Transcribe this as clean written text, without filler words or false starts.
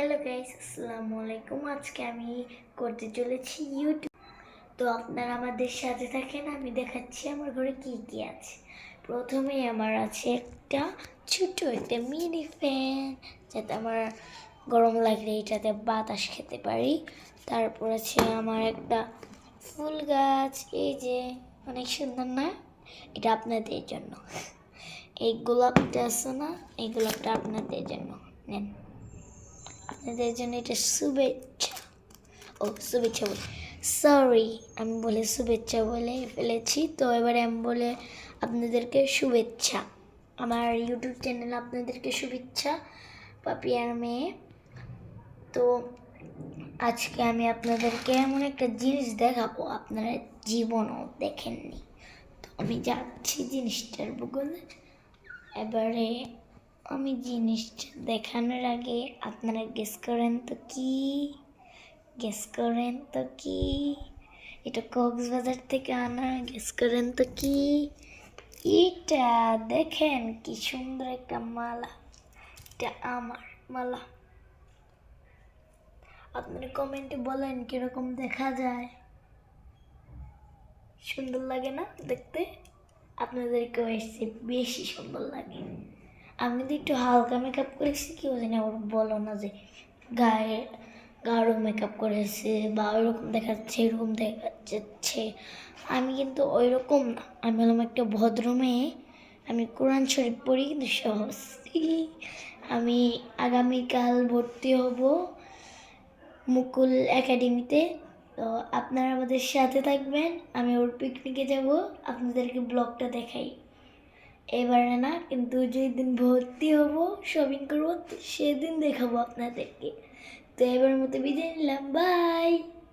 Hello guys, আসসালামু আলাইকুম। আজকে আমি করতে চলেছি ইউটিউব। তো আপনারা আমাদের সাথে থাকেন, আমি দেখাচ্ছি আমার ঘরে কি কি আছে। প্রথমে আমার আছে একটা ছোট একটা মিনি ফ্যান, যাতে আমার গরম লাগলে এটাতে বাতাস খেতে পারি। তারপর আছে আমার একটা ফুল গাছ, এই যে অনেক সুন্দর না? এটা আপনাদের জন্য। এই গোলাপটা আছে না, এই গোলাপটা আপনাদের জন্য, নেন। আপনাদের জন্য এটা শুভেচ্ছা। শুভেচ্ছা বলে, সরি, আমি বলে শুভেচ্ছা বলে ফেলেছি। তো এবারে আমি বলে আপনাদেরকে শুভেচ্ছা। আমার ইউটিউব চ্যানেলে আপনাদেরকে শুভেচ্ছা, পাপিয়ার মেয়ে। তো আজকে আমি আপনাদেরকে এমন একটা জিনিস দেখাবো আপনারা জীবনও দেখেননি। তো আমি যাচ্ছি জিনিসটার ভূগোলে। এবারে আমি জিনিসটা দেখানোর আগে আপনারা গেস করেন তো কি এটা কক্সবাজার থেকে আনা। গেস করেন তো কি এটা? দেখেন কি সুন্দর একটা মালা, এটা আমার মালা। আপনারা কমেন্টে বলেন কিরকম দেখা যায়, সুন্দর লাগে না দেখতে? আপনাদেরকেও এসছে বেশি সুন্দর লাগে। আমি তো একটু হালকা মেকআপ করেছি, কেউ জানি আবার বলো না যে গায়ে গাঢ় মেকআপ করেছে বা ওইরকম দেখাচ্ছে, এরকম দেখা যাচ্ছে। আমি কিন্তু ওই রকম না, আমি হলাম একটা ভদ্র মেয়ে। আমি কোরআন শরীফ পড়ি কিন্তু সহজ। আমি আগামীকাল ভর্তি হব মুকুল একাডেমিতে। তো আপনারা আমাদের সাথে থাকবেন, আমি ওর পিকনিকে যাব, আপনাদেরকে ব্লগটা দেখাই। এবারে না, কিন্তু যেদিন ভর্তি হব, শপিং করবো, সেদিন দেখাবো আপনাদেরকে। তো এবার মতো বিদায় নিলাম, বাই।